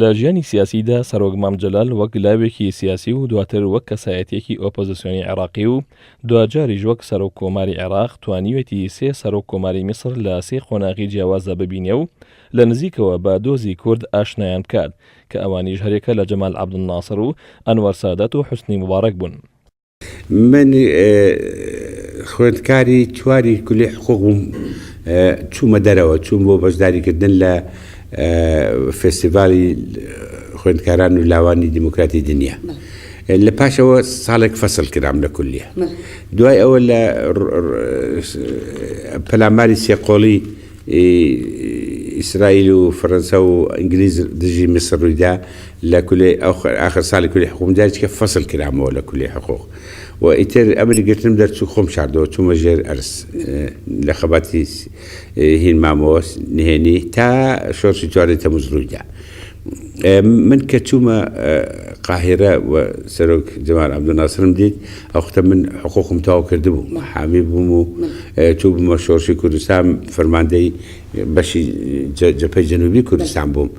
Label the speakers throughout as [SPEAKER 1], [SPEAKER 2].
[SPEAKER 1] لە ژیانی سیاسیدا سەرۆک مامجەلال وەک لاوێکی سیاسی و دواتر وەک کەسایەتیەکی ئۆپۆزیسیۆنی عێراقی و دوجاریش وەک سەرۆک کۆماری عێراق توانیوێتی سێ سەرۆک کۆماری میسر لە سێ قۆناغی جیاوازە ببینێ و لە نزیکەوە بە دۆزی کورد ئاشنایان بکات کە ئەوانیش هەرێکە لە جەمال عەبدولناسر و ئەنوەر سادەت و حوسنی مبارەک بوون.
[SPEAKER 2] من خوێندکاری چواری کولی حقوقم چوومە دەرەوە، چوون بۆ بەشداریکردن لە فێستیڤالی خوێندکاران و لاوانی دیموکراتی دنیا. لە پاشەوە ساڵێک فەسڵ کرام لە کولیە. دوای ئەوە لە پەلاماری سێقۆڵی ئیسرائیل و فەرەنسا و ئینگلیز دژی میسر ڕوویدا لە کولی ئاخر ساڵی کولی حقوقم جارێکە فەسڵ کرامەوە لە کولی حقوق و ئیتر ئەمری گرتم دەرچوو خۆم شاردەوە چوومە ژێر ئەرس لە خەباتی هین مامەوە نهێنی تا شۆرشی چوارەی تەمووز ڕوویدا. من کە چوومە قاهێرە و سەرۆک جەمال عەبدولناسرم دیت ئەوختە من حقوقم تەواو کردبوو، حامی بووم و چوو بوومە شۆرشی کوردستان فەرماندەی بەشی جەبهەی جەنوبی کوردستان بووم،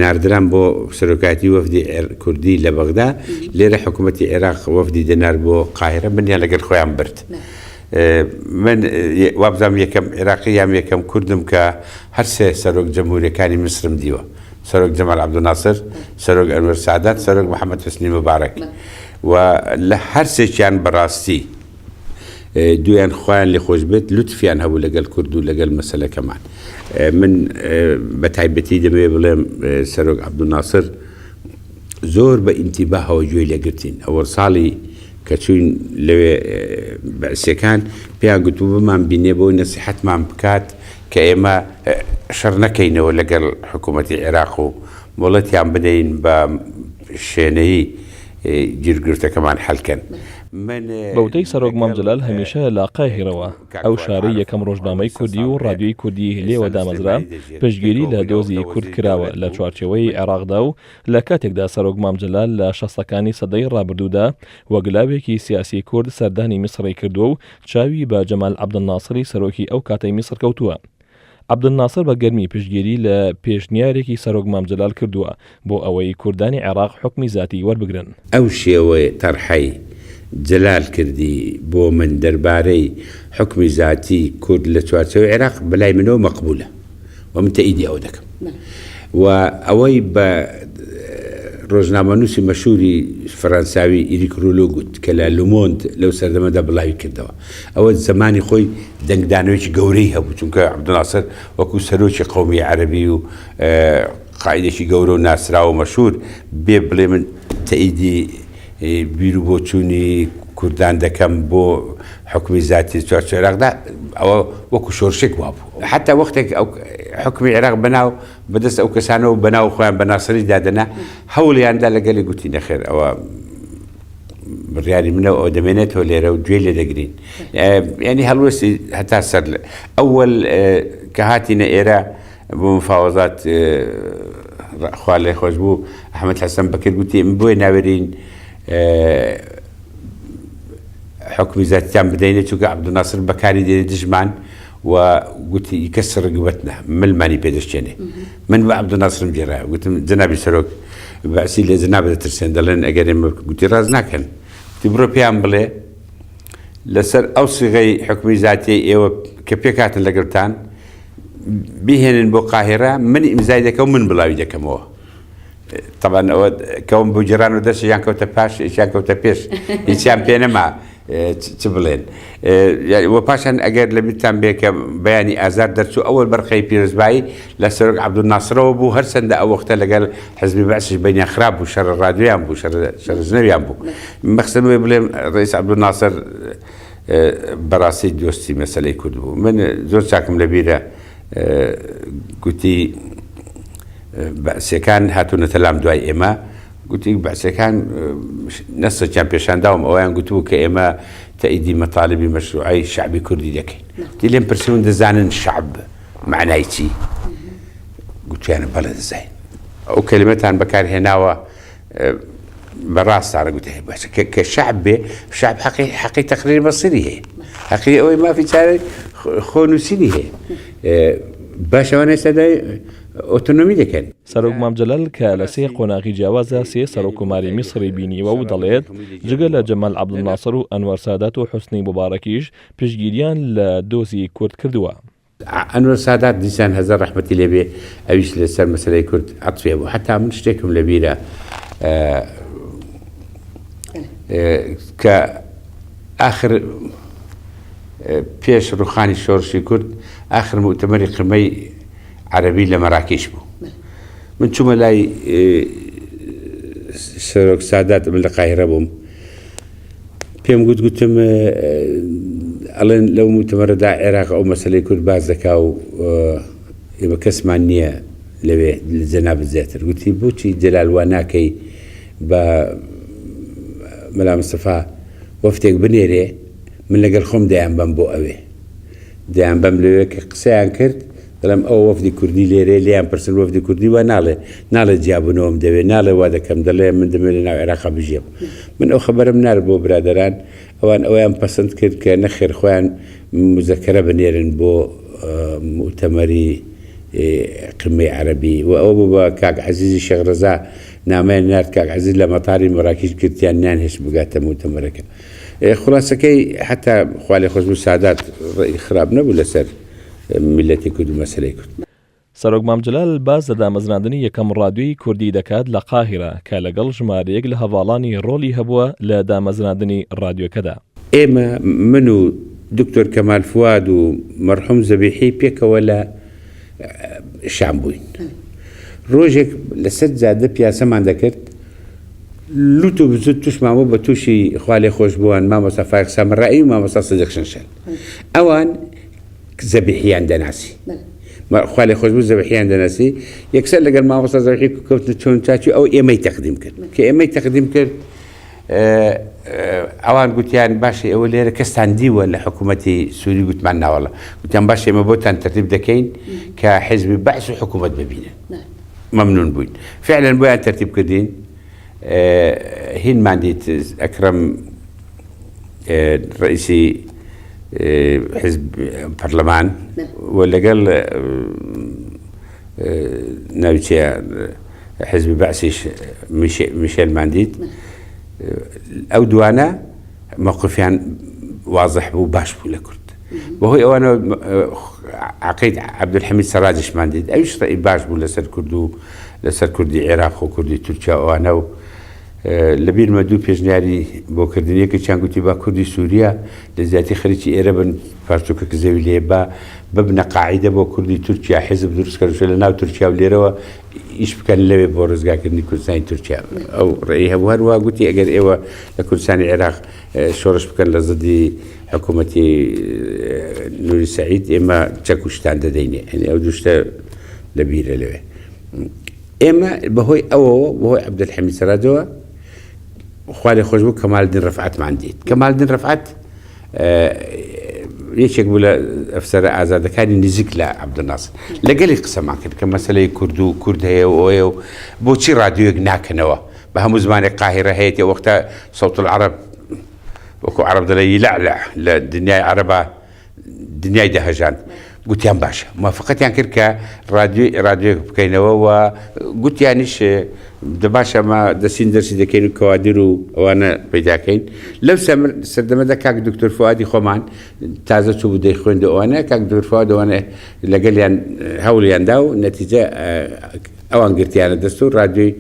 [SPEAKER 2] ناردرام بۆ سەرۆکایەتی وەفدی کوردی لە بەغدا، لێرە حکوومەتی عێراق وەفدی دەنار بۆ قاهێرە، منیان لەگەڵ خۆیان برد. من وابزانم یەکەم عێراقی یام یەکەم کوردم کە هەر سێ سەرۆک جەمهوریەکانی میسرم دیوە، سەرۆک جەمال عەبدولناسر، سەرۆک ئەنوەر سادات، سەرۆک محەممەد حوسنی مبارەک و لە هەر سێکیان بەڕاستی دویان خۆیان لێ خۆش بێت لوتفیان هەبوو لەگەڵ کورد و لەگەڵ مەسەلەکەمان. من بە تایبەتی دەمێ بڵێم سەرۆک عەبدولناسر زۆر بە ئینتیباهەوە گوێی لێگرتین. ئەوە ساڵی کە چوین لەوێ بەعسیەکان پێیان گوتبوو بمان بینێ بۆی نەسیحەتمان بکات کە ئێمە شەڕ نەکەینەوە لەگەڵ حکوومەتی عێراق و وڵەتیان بدەین بە شوێنەیی گیرگرتەکەمان حەلکەن.
[SPEAKER 1] بەوتەی سەرۆک مامجەلال هەمیشە لە قاهێرەوە ئەو شارەی یەکەم ڕۆژنامەی کوردی و ڕادیۆی کوردی لێوە دامەزرا پشتگیری لە دۆزی کورد کراوە لە چوارچێوەی عێراقدا و لە کاتێکدا سەرۆک مامجەلال لە شەستەکانی سەدەی ڕابردوودا وەگلاوێکی سیاسی کورد سەردانی میسڕی کردووە و چاوی بە جەمال عەبدولناسری سەرۆکی ئەو کاتەی میسر کەوتووە. عەبدولناسر بە گەرمی پشتگیری لە پێشنیارێکی سەرۆک مامجەلال کردووە بۆ ئەوەی کوردانی عێراق حکمی زاتی وەربگرن.
[SPEAKER 2] ئەو شێوەیە تەرحەی جەلال کردی بۆ من دەربارەی حکمی زاتی کورد لە چوارچێوەی عێراق بەلای منەوە مەقبولە و من تەئیدی ئەوە دەکەم و ئەوەی بە ڕۆژنامەنووسی مەشهوری فەرەنساوی ئیریک ڕولۆ گوت کە لە لومۆند لەو سەردەمەدا بڵاوی کردەوە، ئەوە زمانی خۆی دەنگدانەوەیکی گەورەی هەبوو چونکە عەبدولناسر وەکو سەرۆکی قەومی عەرەبی و قائیدێکی گەورە و ناسراوە مەشهور بێ بڵێ من تەئیدی بیر و بۆچوونی کوردان دەکەم بۆ حکمی زاتی چوارچێوەی عێراقدا، ئەوە وەکو شۆرشێک وابوو. حتا وەختێک ئەو حکمی عێراق بەناو بەدەست ئەو کەسانەوە بەناو خۆیان بە ناسری دادەنا هەوڵیاندا لەگەلی گوتی نەخێر ئەوە بڕیاری منەوە ئەو دەمێنێتەوە لێرە و گوێ لێ دەگرین. ینی هەڵوێستی هەتا سەر ئەوەل کە هاتینە ئێرە بۆ مفاوەزات خوا لێ خۆش بوو ئەحمەد حەسەن بەکر گوتی من بۆیە ناوێرین حکمی زاتیان بدەینێت چونکە عەبدولناسر بەکاری دێنێ دژمان و گوتی یکەسر رقبتنا ملمانی پێدەشتێنێ. من بە عەبدولناسرم گێڕایە گوتم جەنابی سەرۆک بەسی لێ جەناب دەترسێن دەڵێن ئەگەر ئێمە گوتی ڕاز ناکەن، گوتی بڕۆ پێیان بڵێ لەسەر ئەو سیغەی حکمی زاتی ئێوە کە پێکاتن لەگەڵتان بیهێنن بۆ قاهێرە من ئیمزای دەکەم و من بڵاوی دەکەمەوە. طبعا ئەوە کەوم بۆ جێران و دەست یان کەوتە پاش یان کەوتە پێش هیچیان پێ نەما چ بڵێن. وە پاشان ئەگەر لە بیرتان بێ کە بەیانی ئازار دەرچوو ئەوەل بەرخەی پیرۆزبایی لە سەرۆک عەبدولناسرەوە بوو، هەرچەندە ئەو وەختە لەگەڵ حزبی بەعسیش بەینیان خراپ بوو، شەڕ ڕادیۆیان بوو، شەڕ ژنەویان بوو. مەقسەد وێ بڵێم ڕئیس عەبدولناسر بەڕاستی دۆستی مەسەلەی کورد بوو. من زۆر چاکم لەبیرە گوتی بەعسیەکان هاتوونەتە لام دوای ئێمە، گوتی بەعسیەکان نەسەکیان پێشانداوم ئەویان گوتبوو کە ئێمە تەئیدی مەطالبی مەشروعی شعبی کوردی دەکەین. دی لێم پرسیون دەزانن شعب معنای چی؟ گوتیانە بەڵێ دەزانین. ئەو کەلیمەتان بەکارهێناوە بەڕاستانە گوتی باشە کە شعب بێ شعب حەقی تەقریر بەسیری هەیە، حەقی ئەوەی مافی چارەی خۆنووسینی هەیە. باشەوانەی سەدای ئۆتۆنۆمی دەکەن.
[SPEAKER 1] سەرۆک مامجەلال کە لە سێ قۆناغی جیاوازە سێ سەرۆکوماری میسری بینیوە و دەڵێت جگە لە جەمال عەبدولناسر و ئەنوەر سادات و حوسنی مبارەکیش پشتگیریان لە دۆزی کورد کردووە.
[SPEAKER 2] ئەنوەر سادات دیسان هەزار ڕەحمەتی لێبێ ئەویش لەسەر مەسەلەی کورد عەتفێ بوو. حتا من شتێکم لە بیرە کە ئاخر پێش ڕوخانی شۆڕشی کورد ئاخر موتەمەری قمەی عەرەبی لە مەراکێش بوو. من چوومە لای سەرۆک سادات من لە قاهیرە بووم، پێم گوتم ئەڵێن لەو موتەمەرەدا عێراق ئەو مەسەلەی کورد باز دەکا و ئێمە کەسمان نییە لەوێ جەنابەت زیاتر. گوتی بۆچی جەلال وا ناکەی بە مەلا مستەفا وەفتێک بنێرێ، من لەگەڵ خۆم دەیان بەم بۆ ئەوێ دەیان بەم لەوێ کە قسەیان کرد دەڵێم ئەو وەفدی کوردی لێرێ لیان پرسن وەفدی کوردی وە ناڵێ جیاببوونەوەم دەوێت ناڵێ وا دەکەم دەڵێ من دەمێت لە ناو عێراقا بژێم. من ئەو خەبەرم نار بۆ برادەران ئەوان ئەویان پەسەند کرد کە نەخێر خۆیان مزەکەرە بنێرن بۆ موتەمەری قمەی عەرەبی و ئەو بوو بە کاک عەزیزی شێخ ڕەزا نامەیان نارد کاک عەزیز لە مەتاری مەراکیش گرتیان نیان هێشت بگاتە موتەمەرەکە. خلاصەکەی حتا خوا لێ خۆش بوو سادات خراپ نەبوو لەسەر میلەتی کورد و مەسەلەی کورد.
[SPEAKER 1] سەرۆک مامجەلال باز لە دامەزراندنی یەکەم ڕادیۆی کوردی دەکات لە قاهیرە کە لەگەڵ ژمارەیەک لە هەڤاڵانی ڕۆلی هەبووە لە دامەزراندنی ڕادیۆکەدا.
[SPEAKER 2] ئێمە من و دکتۆر کەمال فواد و مەرحوم زەبیحی پێکەوە لە شام بووین. ڕۆژێک لەسەر جادە پیاسەمان دەکرد، لوت و بزوت توشمامە بە تووشی خوا لێ خۆش بووان مامۆستا فایق سامڕایی و مامۆستا سەدیق شەنشەل. ئەوان زەبیحیان دەناسی، خوا لێ خۆش بوو زەبیحیان دەناسی. یەکسەر لەگەڵ مامۆستا زەبیحی کەوتنە چۆن چاچی ئەو ئێمەی تەقدیم کرد کە ئێمەی تەقدیم کرد. ئەوان گوتیان باشە ئەوە لێرە کەستان دیوە لە حکوومەتی سووری، گوتمان ناوەڵە، گوتیان باش ئێمە بۆتان تەرتیب دەکەین کە حیزبی بەعس و حکوومەت ببینن. مەمنون بووین فعلا بۆیان تەرتیب کردین. هینمان دیت ئەکرەم ڕئیسی حزب پەرلەمان و لەگەڵ ناوچەیە حزبی بەعسیش میشێلمان دیت. ئەو دوانە موقفیان واضح بوو باش بوو لە کورد. بەهۆی ئەوانە عەقید عەبدولحەمید سەراجشمان دیت، ئەویش ڕێی باش بوو لەسەر کورد و لەسەر کوردی عێراق و کوردی تورکیا ئەوانە و لە بیرمە دوو پێشنیاری بۆ کردنیەکە چیان گوتی با کوردی سووریا لە زیاتی خەریکی ئێرە بن پارچۆکە زەوی لێ ببنە قاعیدە بۆ کوردی تورکیا حیزب دروستکردوشە لە ناو تورکیا و لێرەوە ئیش بکەن لەوێ بۆ ڕزگارکردنی کوردستانی تورکیا. ئەو ڕێی هەبوو هەروە گوتی ئەگەر ئێوە لە کوردستانی عێراق شۆڕش بکەن لە زەدی حکوومەتی نوری سەعید ئێمە چەک و شتان دەدەینێ. ئەو دوو شتە لە بیرە لەوێ. ئێمە بەهۆی ئەوەوە بەهۆی عەبدولحەمید سەراجەوە خوا لێ خۆش بوو کەمالدین ڕەفعەتمان دیت. کەمالدین ڕەفعەت یەکێک بوو لە ئەفسەرە ئازادەکانی نزیک لە عەبدولناسر، لەگەڵی قسەمان کرد کە مەسەلەی کورد و کورد هەیە و ئەوەیە و بۆچی ڕادیۆیەک ناکەنەوە بە هەموو زمانێک قاهیرە هەیەێ وەختە سەوت العەرەب وەکو عەرەب دەڵێ یلەعلە لە دنیای عەرەبا دنیای دەهەژان. گوتیان باشە موافقەتیان کرد کە ڕادیۆیەک بکەینەوە و گوتیانیش باشە ما دەسین دەرسی دەکەین و کەوادر و ئەوانە پەیداکەین. لەو سەردەمەدا کاک دکتۆر فوادی خۆمان تازە چوو بوو دەیخوێندە ئەوانە کاک دکتۆر فواد ئەوانە لەگەڵیان هەوڵیاندا و نەتیجە ئەوان گرتیانە دەست و ڕادیۆی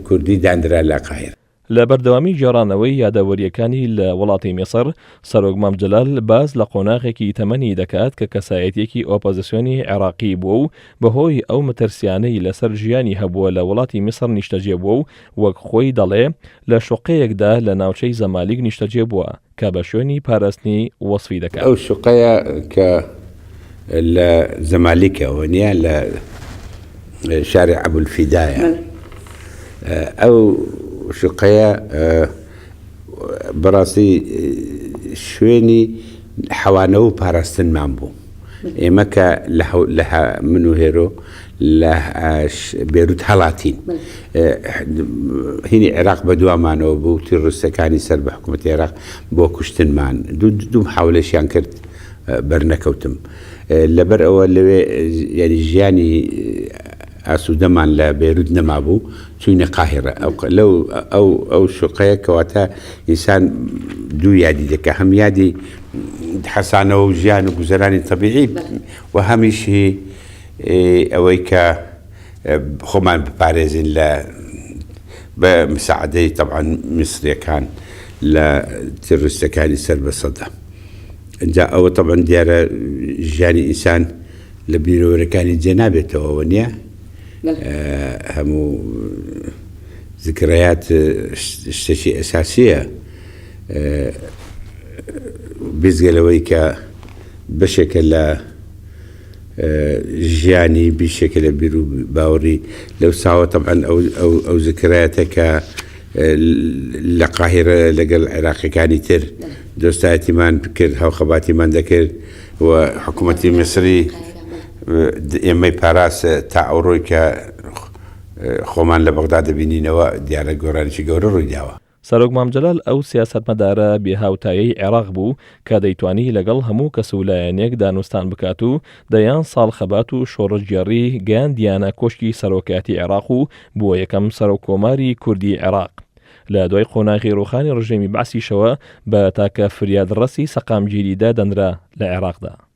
[SPEAKER 2] کوردی دانرا لە قاهیرە.
[SPEAKER 1] لە بەردەوامی گێڕانەوەی یادەوەریەکانی لە وڵاتی میسر سەرۆک مامجەلال باز لە قۆناغێکی تەمەنی دەکات کە کەسایەتێکی ئۆپۆزیسیۆنی عێراقی بووە و بەهۆی ئەو مەترسیانەی لەسەر ژیانی هەبووە لە وڵاتی میسر نیشتەجێ بووە و وەک خۆی دەڵێ لە شوقەیەکدا لە ناوچەی زەمالیک نیشتەجێ بووە کە بە شوێنی پاراستنی وەسفی دەکات.
[SPEAKER 2] ئەو شوقەیە کە لە زەمالیکەوە نیە لە شاری عەبولفیدایە، ئەو شوقەیە بەڕاستی شوێنی حەوانە و پاراستنمان بوو. ئێمە کە لە من و هێرۆ لە بێروت هەڵاتین هینی عێراق بە دوامانەوە بوو تیڕستەکانی سەر بە حکوومەتی عێراق بۆ کوشتنمان دوو حاولەشیان کرد بەرنەکەوتم لەبەر ئەوە لەوێ ینی ژیانی ئاسوودەمان لە بێروت نەمابوو چوینە قاهرە ئەو شوقەیە کەواتە ئینسان دوو یادی دەکە هەم یادی حەسانەوە و ژیان و گوزەرانی تەبیعی و هەمیشی ئەوەی کە خۆمان بپارێزین لە بە مساعدەی طبعا میسریەکان لە تێڕستەکانی سەر بەسەدا اینجا ئەوە طبعا دیارە ژیانی ئینسان لە بیرۆوەرەکانی جێ نابێتەوە نییە هەموو ذکرەیات شتێکی ئەساسیە بێزگەلەوەی کە بەشێکە لە ژیانی بیشێکە لە بیر و باوەڕی لەو ساوە طبعا ئەو ذکرایەتە کە لە قاهرە لەگەڵ عێراقیەکانی تر دۆستایەتیمان کرد هاوخەباتیمان دەکرد و حکوومەتی میسری ئێمەی پاراستە تا ئەوڕۆی کە خۆمان لە بەغدا دەبینینەوە دیارە گۆڕانێکی گەورە ڕووی داوە.
[SPEAKER 1] سەرۆک مامجەلال ئەو سیاسەتمەدارە بێهاوتایەی عێراق بوو کە دەیتوانی لەگەڵ هەموو کەسولایەنێک دانوستان بکات و دەیان ساڵخەبات و شۆڕەجگێڕی گەیاندیانە کۆشکی سەرۆکایەتی عێراق و بووە یەکەم سەرۆکۆماری کوردی عێراق. لە دوای قۆناغی ڕوخانی ڕژێمی بەعسیشەوە بە تاکە فریادڕەسی سەقامگیریدا دەنرا لە عێراقدا.